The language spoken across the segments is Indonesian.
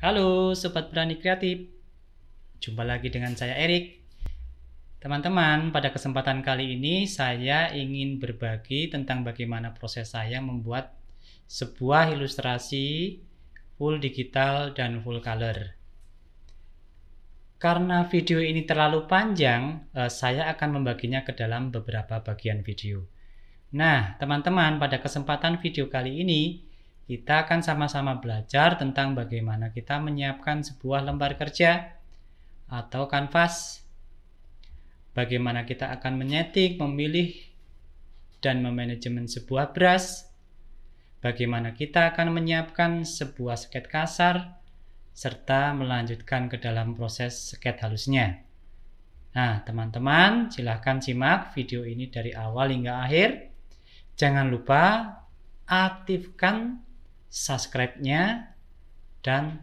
Halo Sobat Berani Kreatif, jumpa lagi dengan saya Erik. Teman-teman, pada kesempatan kali ini saya ingin berbagi tentang bagaimana proses saya membuat sebuah ilustrasi full digital dan full color. Karena video ini terlalu panjang, saya akan membaginya ke dalam beberapa bagian video. Nah, teman-teman, pada kesempatan video kali ini kita akan sama-sama belajar tentang bagaimana kita menyiapkan sebuah lembar kerja atau kanvas, bagaimana kita akan menyeting, memilih, dan memanajemen sebuah brush, bagaimana kita akan menyiapkan sebuah sket kasar, serta melanjutkan ke dalam proses sket halusnya. Nah, teman-teman, silahkan simak video ini dari awal hingga akhir. Jangan lupa aktifkan subscribe-nya dan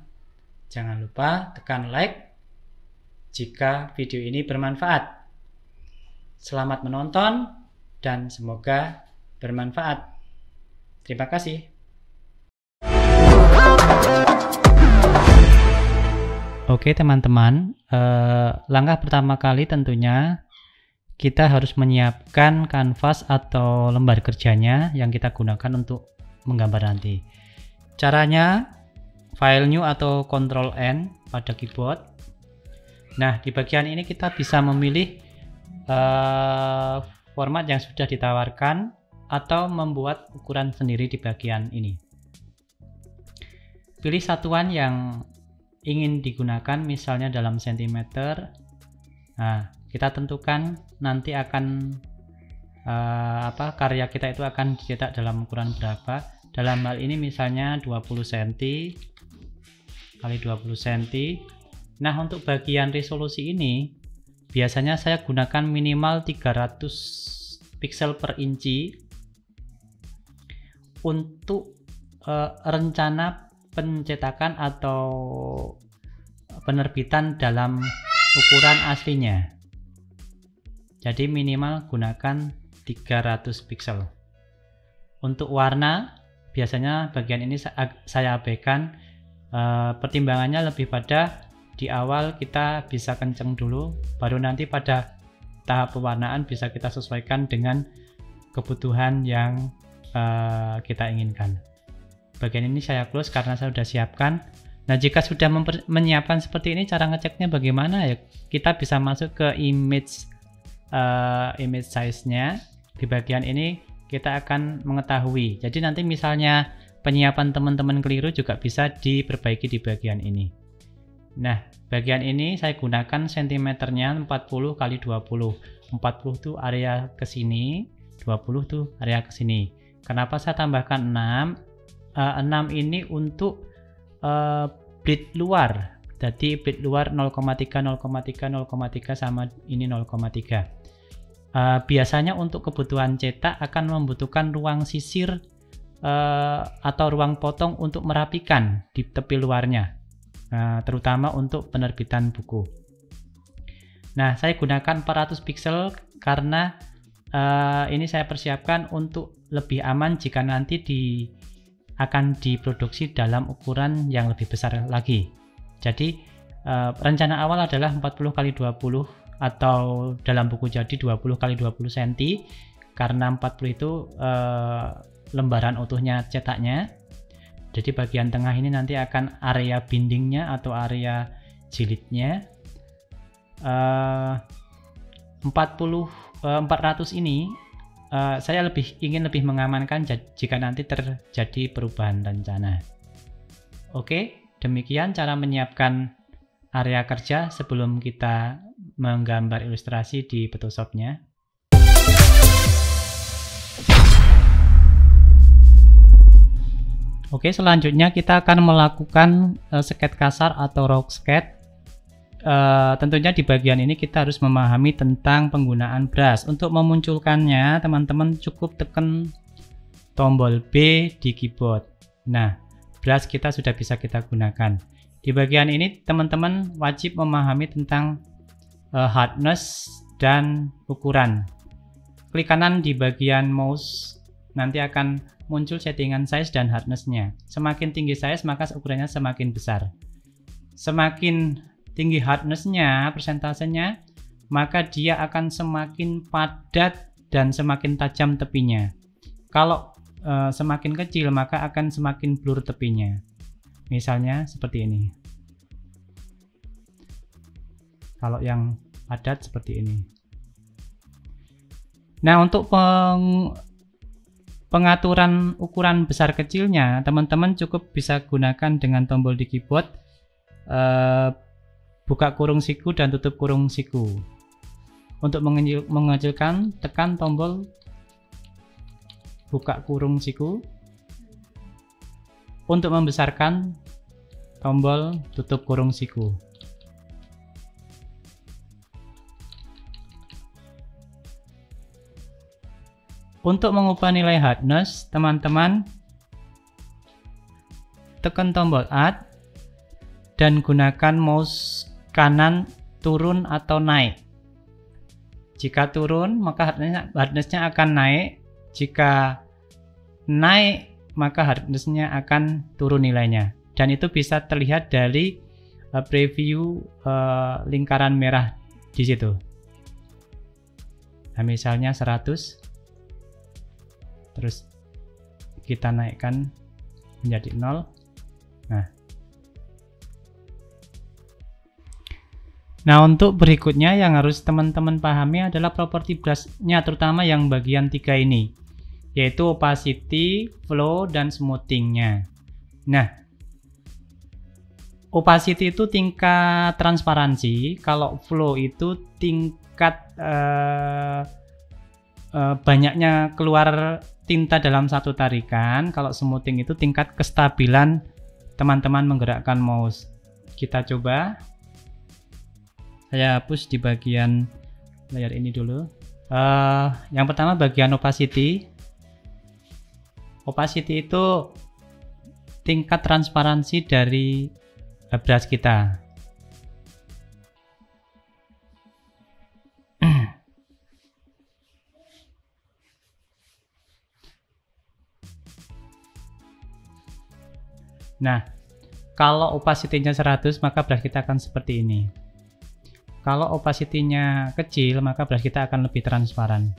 jangan lupa tekan like jika video ini bermanfaat. Selamat menonton dan semoga bermanfaat. Terima kasih. Oke teman-teman, langkah pertama kali tentunya kita harus menyiapkan kanvas atau lembar kerjanya yang kita gunakan untuk menggambar nanti. Caranya, file new atau Ctrl N pada keyboard. Nah, di bagian ini kita bisa memilih format yang sudah ditawarkan atau membuat ukuran sendiri di bagian ini. Pilih satuan yang ingin digunakan, misalnya dalam sentimeter. Nah, kita tentukan nanti akan karya kita itu akan dicetak dalam ukuran berapa. Dalam hal ini misalnya 20 cm kali 20 cm. Nah, untuk bagian resolusi ini biasanya saya gunakan minimal 300 pixel per inci untuk rencana pencetakan atau penerbitan dalam ukuran aslinya. Jadi minimal gunakan 300 pixel. Untuk warna biasanya bagian ini saya abaikan. Pertimbangannya lebih pada di awal kita bisa kenceng dulu, baru nanti pada tahap pewarnaan bisa kita sesuaikan dengan kebutuhan yang kita inginkan. Bagian ini saya close karena saya sudah siapkan. Nah, jika sudah menyiapkan seperti ini, cara ngeceknya bagaimana ya? Kita bisa masuk ke image size-nya. Di bagian ini kita akan mengetahui. Jadi nanti misalnya penyiapan teman-teman keliru juga bisa diperbaiki di bagian ini. Nah, bagian ini saya gunakan sentimeternya 40 kali 20. 40 itu area ke sini, 20 itu area ke sini. Kenapa saya tambahkan 6? 6 ini untuk blit luar. Jadi blit luar 0,3 0,3 0,3 sama ini 0,3. Biasanya untuk kebutuhan cetak akan membutuhkan ruang sisir atau ruang potong untuk merapikan di tepi luarnya, terutama untuk penerbitan buku. Nah, saya gunakan 400 pixel karena ini saya persiapkan untuk lebih aman jika nanti akan diproduksi dalam ukuran yang lebih besar lagi. Jadi rencana awal adalah 40 kali 20 atau dalam buku jadi 20 kali 20 cm, karena 40 itu lembaran utuhnya cetaknya. Jadi bagian tengah ini nanti akan area bindingnya atau area jilidnya. 400 ini saya ingin lebih mengamankan jika nanti terjadi perubahan rencana. Oke, demikian cara menyiapkan area kerja sebelum kita menggambar ilustrasi di Photoshop-nya. Oke, selanjutnya kita akan melakukan sket kasar atau raw sket. Tentunya di bagian ini kita harus memahami tentang penggunaan brush. Untuk memunculkannya, teman-teman cukup tekan tombol B di keyboard. Nah, brush kita sudah bisa kita gunakan. Di bagian ini teman-teman wajib memahami tentang hardness dan ukuran. Klik kanan di bagian mouse, nanti akan muncul settingan size dan hardness-nya. Semakin tinggi size maka ukurannya semakin besar. semakin tinggi hardness-nya, persentasenya, maka dia akan semakin padat dan semakin tajam tepinya. Kalau semakin kecil, maka akan semakin blur tepinya. Misalnya seperti ini. Kalau yang padat seperti ini. Nah, untuk pengaturan ukuran besar kecilnya, teman-teman cukup bisa gunakan dengan tombol di keyboard, buka kurung siku dan tutup kurung siku. Untuk mengecilkan, tekan tombol buka kurung siku. Untuk membesarkan, tombol tutup kurung siku. Untuk mengubah nilai hardness, teman-teman tekan tombol Alt dan gunakan mouse kanan turun atau naik. Jika turun, maka hardness-nya akan naik. Jika naik, maka hardness-nya akan turun nilainya. Dan itu bisa terlihat dari preview lingkaran merah di situ. Nah, misalnya 100. Terus kita naikkan menjadi 0. Nah, untuk berikutnya yang harus teman-teman pahami adalah properti brush-nya, terutama yang bagian 3 ini, yaitu opacity, flow, dan smoothing-nya. Nah, opacity itu tingkat transparansi, kalau flow itu tingkat banyaknya keluar tinta dalam satu tarikan. Kalau smoothing itu tingkat kestabilan teman-teman menggerakkan mouse. Kita coba. Saya hapus di bagian layar ini dulu. Yang pertama bagian opacity. Opacity itu tingkat transparansi dari brush kita. Nah, kalau opacity-nya 100, maka brush kita akan seperti ini. Kalau opacity-nya kecil, maka brush kita akan lebih transparan.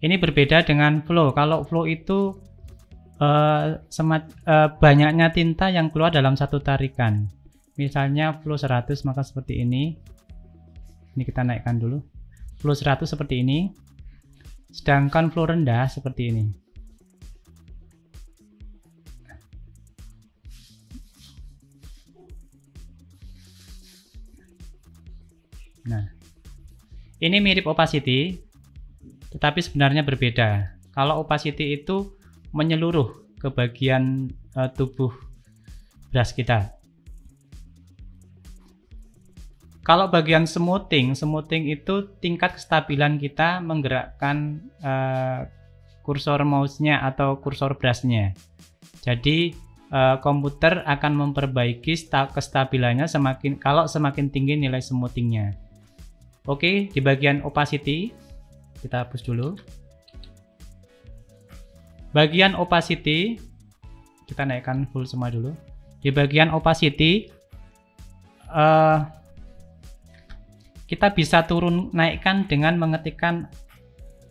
Ini berbeda dengan flow. Kalau flow itu banyaknya tinta yang keluar dalam satu tarikan. Misalnya flow 100, maka seperti ini. Ini kita naikkan dulu. Flow 100 seperti ini, sedangkan flow rendah seperti ini. Nah, ini mirip opacity, tetapi sebenarnya berbeda. Kalau opacity itu menyeluruh ke bagian tubuh brush kita. Kalau bagian smoothing itu tingkat kestabilan kita menggerakkan kursor mouse-nya atau kursor brush-nya. Jadi komputer akan memperbaiki kestabilannya kalau semakin tinggi nilai smoothing-nya. Oke, di bagian opacity kita hapus dulu. Bagian opacity kita naikkan full semua dulu. Di bagian opacity kita bisa naikkan dengan mengetikkan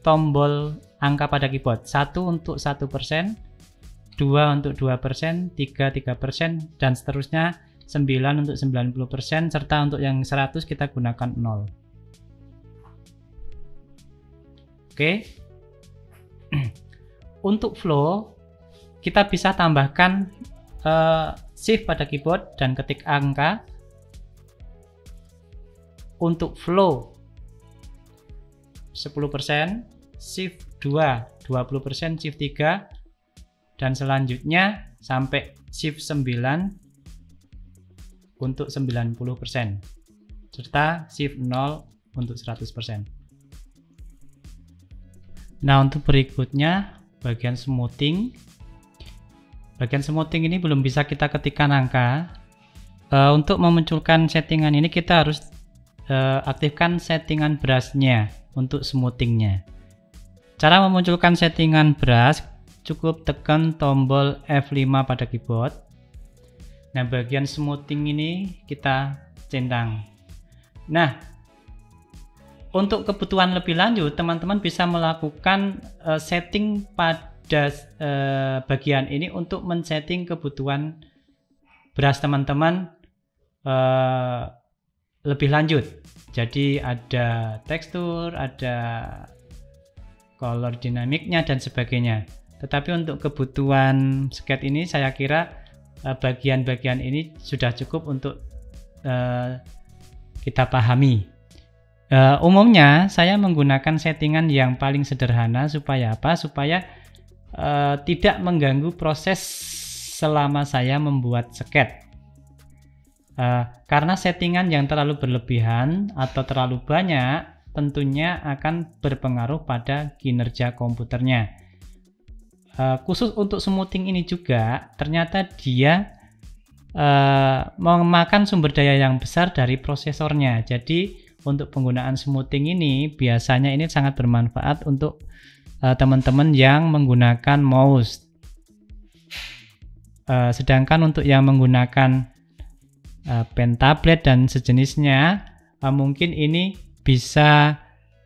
tombol angka pada keyboard. 1 untuk 1%, 2 untuk 2%, 3 3%, dan seterusnya 9 untuk 90%, serta untuk yang 100 kita gunakan 0. Oke. Untuk flow kita bisa tambahkan shift pada keyboard dan ketik angka. Untuk flow 10%, shift 2 20%, shift 3, dan selanjutnya sampai shift 9 untuk 90%, serta shift 0 untuk 100%. Nah, untuk berikutnya bagian smoothing. Bagian smoothing ini belum bisa kita ketikkan angka. Untuk memunculkan settingan ini kita harus aktifkan settingan brush-nya untuk smoothing-nya. Cara memunculkan settingan brush, cukup tekan tombol F5 pada keyboard. Nah, bagian smoothing ini kita centang. Nah, untuk kebutuhan lebih lanjut, teman-teman bisa melakukan setting pada bagian ini untuk men-setting kebutuhan brush teman-teman lebih lanjut. Jadi ada tekstur, ada color dinamiknya dan sebagainya. Tetapi untuk kebutuhan sketch ini saya kira bagian-bagian ini sudah cukup untuk kita pahami. Umumnya saya menggunakan settingan yang paling sederhana supaya apa? Supaya tidak mengganggu proses selama saya membuat sketch. Karena settingan yang terlalu berlebihan atau terlalu banyak tentunya akan berpengaruh pada kinerja komputernya. Khusus untuk smoothing ini juga ternyata dia memakan sumber daya yang besar dari prosesornya. Jadi untuk penggunaan smoothing ini biasanya ini sangat bermanfaat untuk teman-teman yang menggunakan mouse. Sedangkan untuk yang menggunakan pen tablet dan sejenisnya, mungkin ini bisa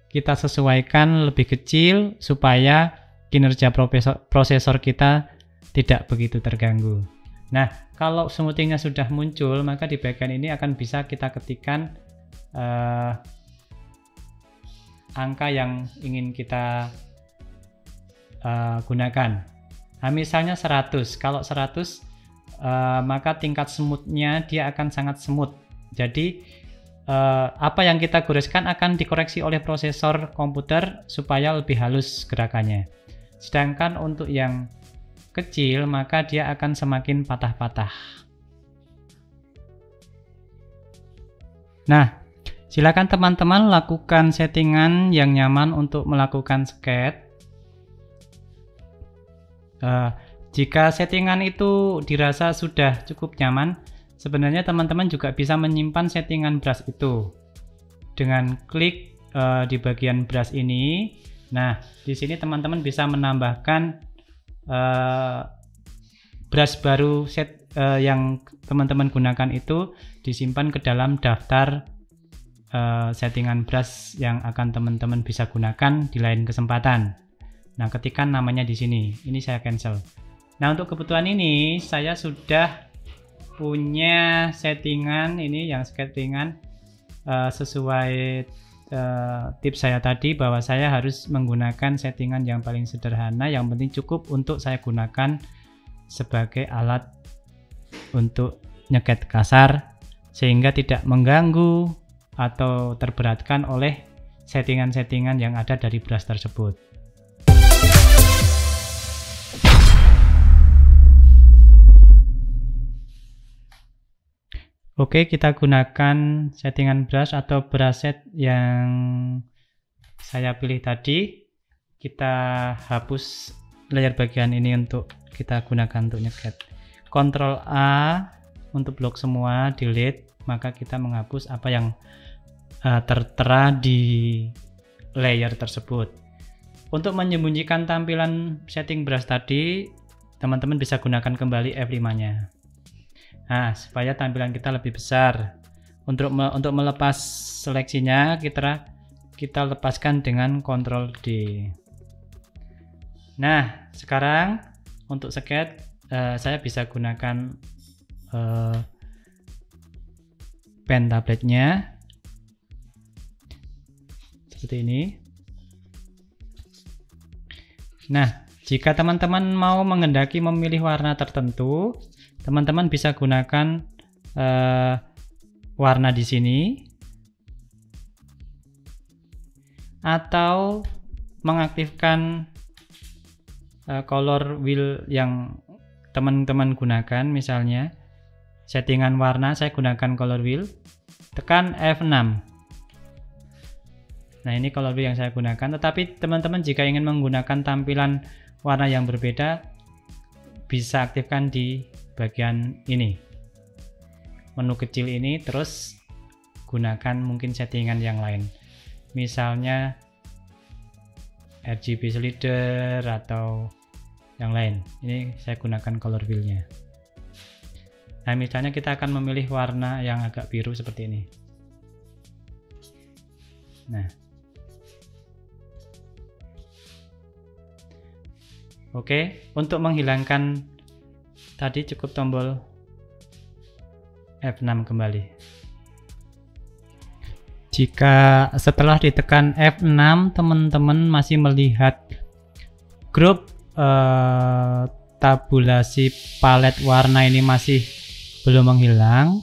kita sesuaikan lebih kecil supaya kinerja prosesor kita tidak begitu terganggu. Nah, kalau smoothingnya sudah muncul, maka di bagian ini akan bisa kita ketikkan angka yang ingin kita gunakan. Nah, misalnya 100. Kalau 100 maka tingkat smoothnya dia akan sangat smooth. Jadi apa yang kita goreskan akan dikoreksi oleh prosesor komputer supaya lebih halus gerakannya. Sedangkan untuk yang kecil maka dia akan semakin patah-patah. Nah, silakan teman-teman lakukan settingan yang nyaman untuk melakukan sketch. Jika settingan itu dirasa sudah cukup nyaman, sebenarnya teman-teman juga bisa menyimpan settingan brush itu dengan klik di bagian brush ini. Nah, di sini teman-teman bisa menambahkan brush baru yang teman-teman gunakan itu disimpan ke dalam daftar settingan brush yang akan teman-teman bisa gunakan di lain kesempatan. Nah, ketikkan namanya di sini. Ini saya cancel. Nah, untuk kebutuhan ini saya sudah punya settingan ini yang settingan sesuai tips saya tadi bahwa saya harus menggunakan settingan yang paling sederhana, yang penting cukup untuk saya gunakan sebagai alat untuk nyeket kasar sehingga tidak mengganggu atau terberatkan oleh settingan-settingan yang ada dari brush tersebut. Oke, kita gunakan settingan brush atau brush set yang saya pilih tadi. Kita hapus layer bagian ini untuk kita gunakan untuk nyeket. Ctrl A untuk blok semua, delete, maka kita menghapus apa yang tertera di layer tersebut. Untuk menyembunyikan tampilan setting brush tadi, teman-teman bisa gunakan kembali F5-nya. Nah, supaya tampilan kita lebih besar. Untuk melepas seleksinya, kita lepaskan dengan Ctrl D. Nah, sekarang untuk sketch saya bisa gunakan pen tabletnya seperti ini. Nah, jika teman-teman mau mengendaki memilih warna tertentu, teman-teman bisa gunakan warna di sini atau mengaktifkan color wheel yang teman-teman gunakan. Misalnya settingan warna saya gunakan color wheel, tekan F6. Nah, ini color wheel yang saya gunakan, tetapi teman-teman jika ingin menggunakan tampilan warna yang berbeda bisa aktifkan di bagian ini, menu kecil ini, terus gunakan mungkin settingan yang lain. Misalnya RGB slider atau yang lain. Ini saya gunakan color wheel-nya. Nah, misalnya kita akan memilih warna yang agak biru seperti ini. Nah, oke, untuk menghilangkan tadi cukup tombol F6 kembali. Jika setelah ditekan F6 teman-teman masih melihat grup tabulasi palet warna ini masih belum menghilang,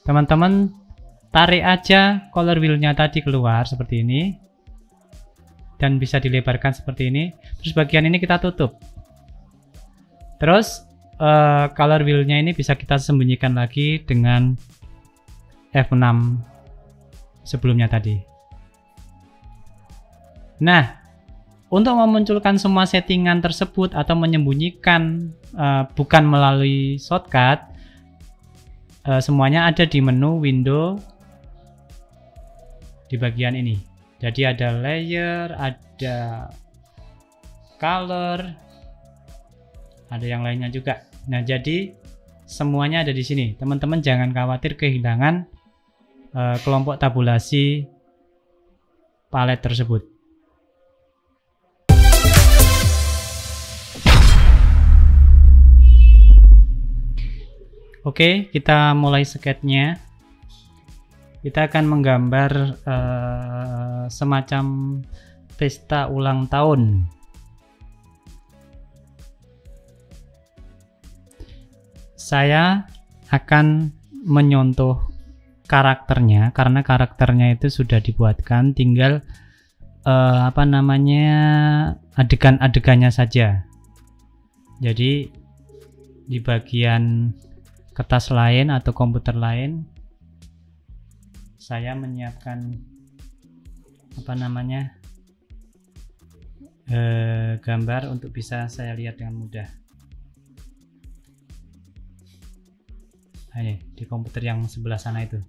teman-teman tarik aja color wheel-nya tadi keluar seperti ini dan bisa dilebarkan seperti ini. Terus bagian ini kita tutup. Terus color wheel-nya ini bisa kita sembunyikan lagi dengan F6 sebelumnya tadi. Nah, untuk memunculkan semua settingan tersebut atau menyembunyikan bukan melalui shortcut, semuanya ada di menu window di bagian ini. Jadi ada layer, ada color, ada yang lainnya juga. Nah, jadi semuanya ada di sini. Teman-teman jangan khawatir kehilangan kelompok tabulasi palet tersebut. Oke, kita mulai sketnya. Kita akan menggambar semacam pesta ulang tahun. Saya akan menyontoh karakternya karena karakternya itu sudah dibuatkan, tinggal adegan-adegannya saja. Jadi di bagian kertas lain atau komputer lain saya menyiapkan gambar untuk bisa saya lihat dengan mudah. Nah, ini di komputer yang sebelah sana itu.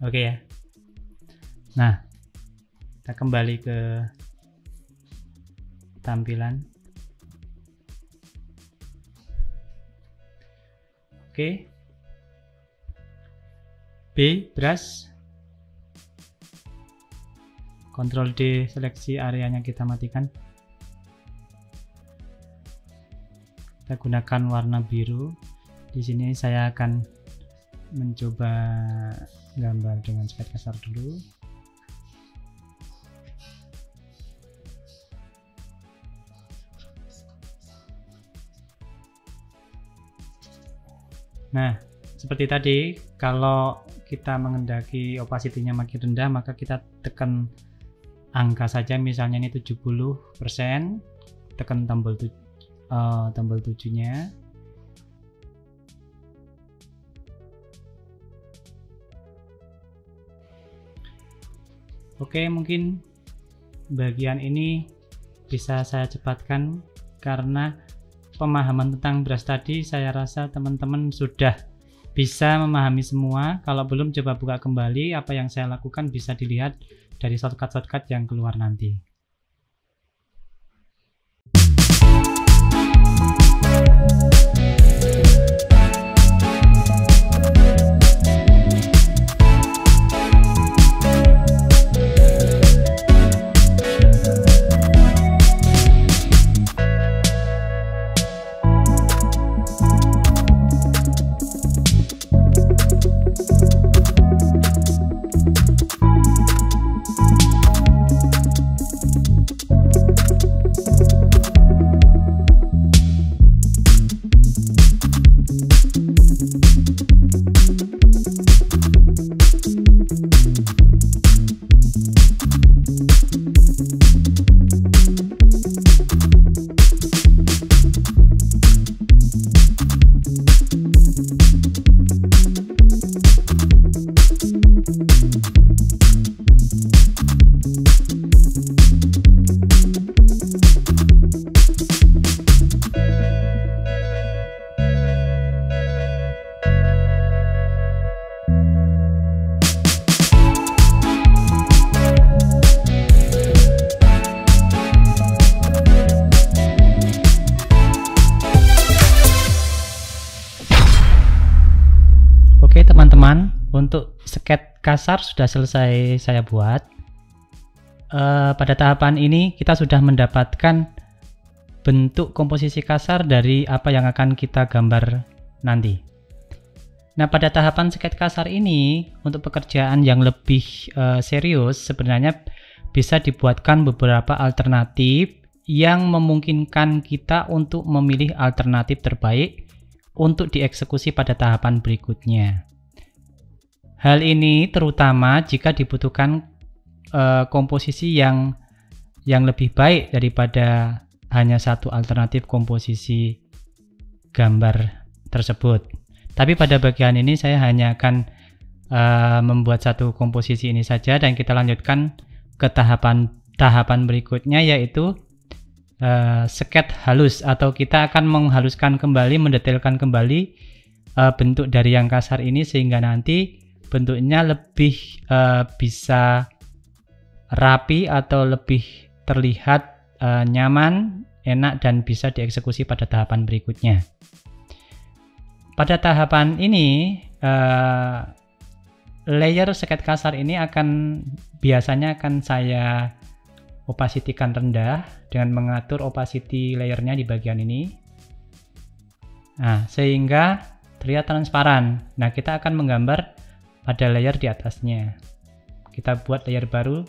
Oke ya. Nah, kita kembali ke tampilan. Oke. B brush. Ctrl D seleksi areanya kita matikan. Kita gunakan warna biru. Di sini saya akan mencoba gambar dengan cat kasar dulu. Nah, seperti tadi, kalau kita mengendaki opacity-nya makin rendah, maka kita tekan angka saja, misalnya ini 70%, tekan tombol 7-nya. Oke, mungkin bagian ini bisa saya cepatkan karena pemahaman tentang brush tadi saya rasa teman-teman sudah bisa memahami semua. Kalau belum, coba buka kembali. Apa yang saya lakukan bisa dilihat dari shortcut-shortcut yang keluar nanti. sketch kasar sudah selesai saya buat. Pada tahapan ini kita sudah mendapatkan bentuk komposisi kasar dari apa yang akan kita gambar nanti. Nah, pada tahapan sketch kasar ini, untuk pekerjaan yang lebih serius, sebenarnya bisa dibuatkan beberapa alternatif yang memungkinkan kita untuk memilih alternatif terbaik untuk dieksekusi pada tahapan berikutnya. Hal ini terutama jika dibutuhkan komposisi yang lebih baik daripada hanya satu alternatif komposisi gambar tersebut. Tapi pada bagian ini saya hanya akan membuat satu komposisi ini saja, dan kita lanjutkan ke tahapan berikutnya, yaitu sketch halus, atau kita akan menghaluskan kembali, mendetailkan kembali bentuk dari yang kasar ini sehingga nanti bentuknya lebih bisa rapi atau lebih terlihat nyaman, enak, dan bisa dieksekusi pada tahapan berikutnya. Pada tahapan ini layer sketch kasar ini biasanya akan saya opacity-kan rendah dengan mengatur opacity layernya di bagian ini. Nah, sehingga terlihat transparan. Nah, kita akan menggambar pada layer di atasnya. Kita buat layer baru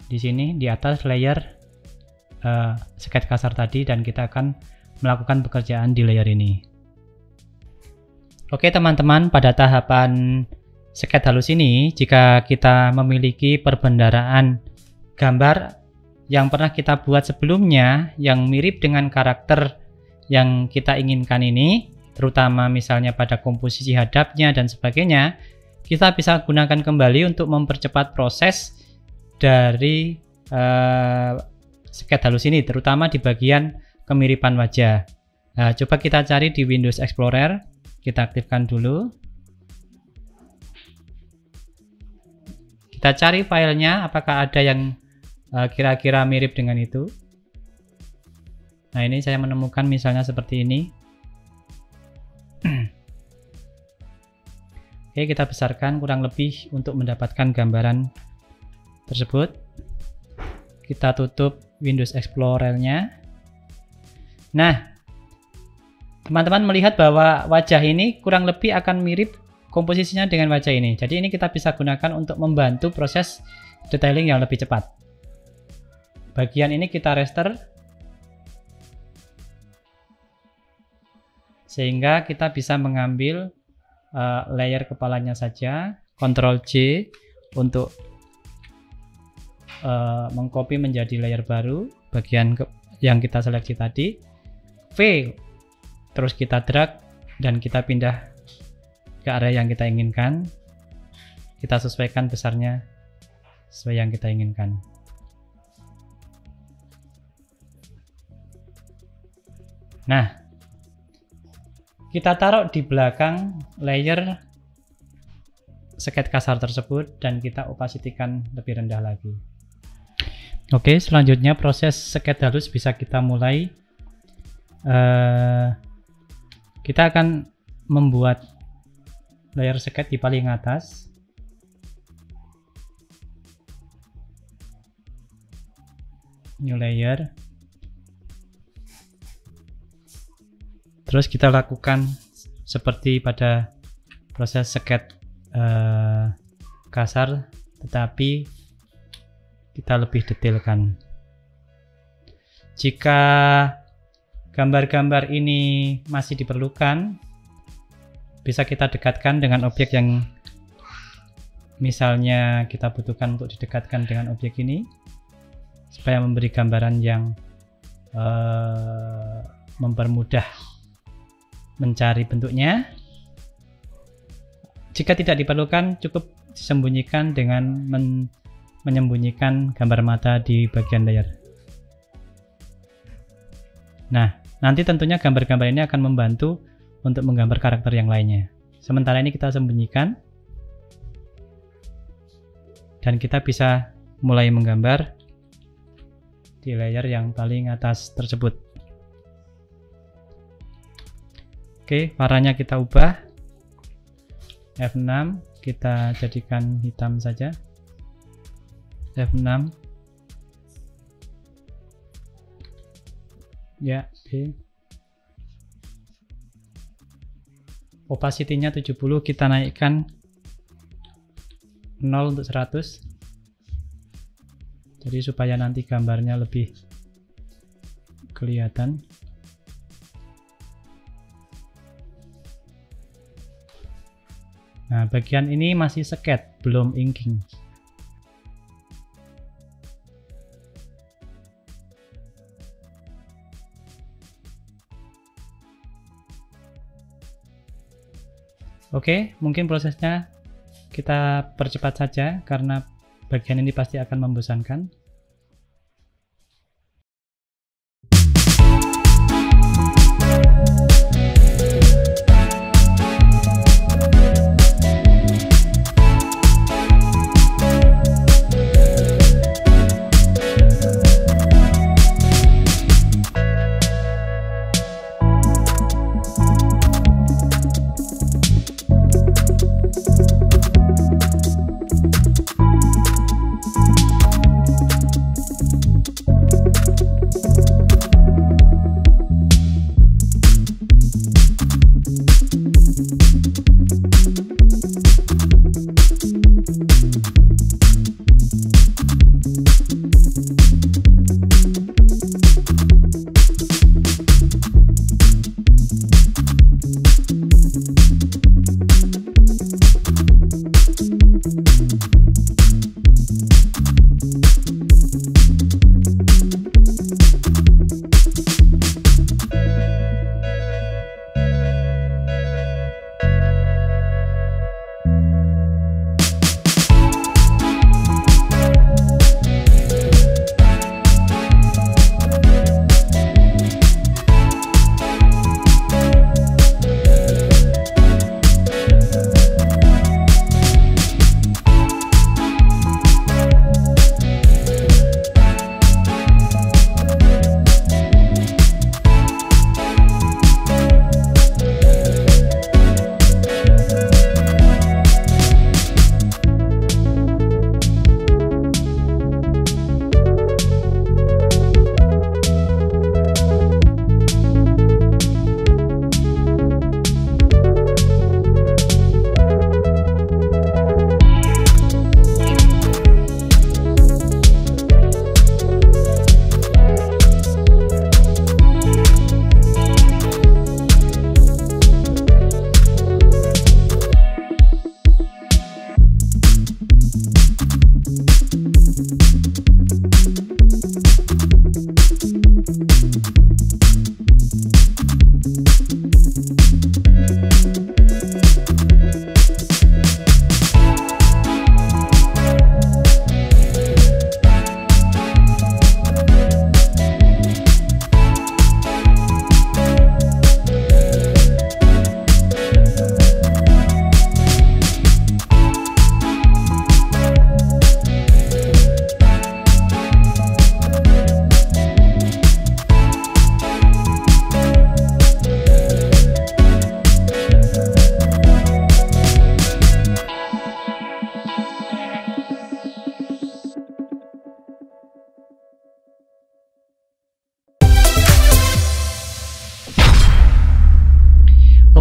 di sini di atas layer sketch kasar tadi, dan kita akan melakukan pekerjaan di layer ini. Oke teman-teman, pada tahapan sketch halus ini, jika kita memiliki perbendaharaan gambar yang pernah kita buat sebelumnya yang mirip dengan karakter yang kita inginkan ini, terutama misalnya pada komposisi hadapnya dan sebagainya, kita bisa gunakan kembali untuk mempercepat proses dari sketch halus ini, terutama di bagian kemiripan wajah. Nah, coba kita cari di Windows Explorer, kita aktifkan dulu. Kita cari filenya, apakah ada yang kira-kira mirip dengan itu. Nah, ini saya menemukan misalnya seperti ini. Oke, kita besarkan kurang lebih untuk mendapatkan gambaran tersebut. Kita tutup Windows Explorer-nya. Nah, teman-teman melihat bahwa wajah ini kurang lebih akan mirip komposisinya dengan wajah ini. Jadi ini kita bisa gunakan untuk membantu proses detailing yang lebih cepat. Bagian ini kita raster sehingga kita bisa mengambil layer kepalanya saja, Ctrl J untuk mengcopy menjadi layer baru bagian yang kita seleksi tadi, V terus kita drag dan kita pindah ke area yang kita inginkan. Kita sesuaikan besarnya sesuai yang kita inginkan. Nah, kita taruh di belakang layer sketch kasar tersebut dan kita opacity-kan lebih rendah lagi. Oke, selanjutnya proses sketch halus bisa kita mulai. Kita akan membuat layer sketch di paling atas. New layer. Terus kita lakukan seperti pada proses sketch kasar, tetapi kita lebih detailkan. Jika gambar-gambar ini masih diperlukan, bisa kita dekatkan dengan objek yang misalnya kita butuhkan untuk didekatkan dengan objek ini, supaya memberi gambaran yang mempermudah mencari bentuknya. Jika tidak diperlukan, cukup disembunyikan dengan menyembunyikan gambar mata di bagian layer. Nah, nanti tentunya gambar-gambar ini akan membantu untuk menggambar karakter yang lainnya. Sementara ini kita sembunyikan dan kita bisa mulai menggambar di layer yang paling atas tersebut. Oke, warnanya kita ubah F6, kita jadikan hitam saja. F6 ya, B. Opacity-nya 70, kita naikkan 0 untuk 100. Jadi supaya nanti gambarnya lebih kelihatan. Nah, bagian ini masih sket, belum inking. Oke, mungkin prosesnya kita percepat saja karena bagian ini pasti akan membosankan.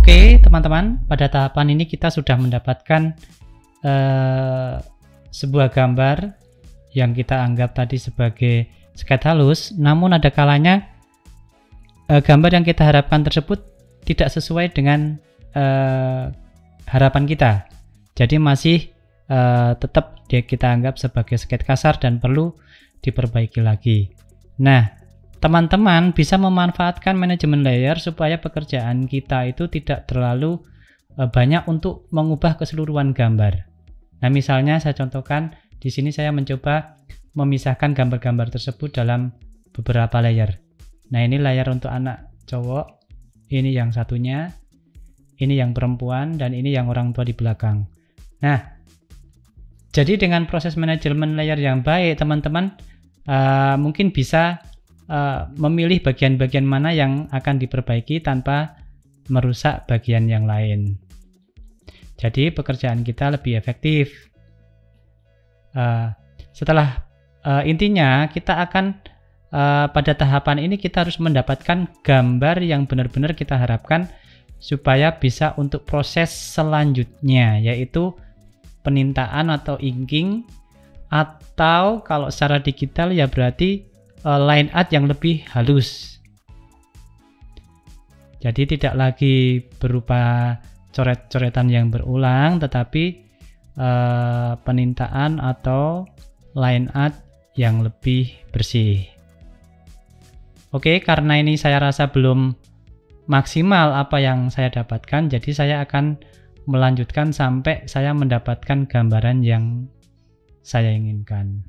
Oke teman-teman, pada tahapan ini kita sudah mendapatkan sebuah gambar yang kita anggap tadi sebagai sket halus, namun ada kalanya gambar yang kita harapkan tersebut tidak sesuai dengan harapan kita. Jadi masih tetap kita anggap sebagai sket kasar dan perlu diperbaiki lagi. Nah, teman-teman bisa memanfaatkan manajemen layer supaya pekerjaan kita itu tidak terlalu banyak untuk mengubah keseluruhan gambar. Nah, misalnya saya contohkan di sini, saya mencoba memisahkan gambar-gambar tersebut dalam beberapa layer. Nah, ini layer untuk anak cowok, ini yang satunya, ini yang perempuan, dan ini yang orang tua di belakang. Nah, jadi dengan proses manajemen layer yang baik, teman-teman mungkin bisa memilih bagian-bagian mana yang akan diperbaiki tanpa merusak bagian yang lain. Jadi pekerjaan kita lebih efektif. Intinya kita akan pada tahapan ini kita harus mendapatkan gambar yang benar-benar kita harapkan supaya bisa untuk proses selanjutnya, yaitu penintaan atau inking, atau kalau secara digital ya berarti line art yang lebih halus. Jadi tidak lagi berupa coret-coretan yang berulang, tetapi penintaan atau line art yang lebih bersih. Oke, karena ini saya rasa belum maksimal apa yang saya dapatkan, jadi saya akan melanjutkan sampai saya mendapatkan gambaran yang saya inginkan.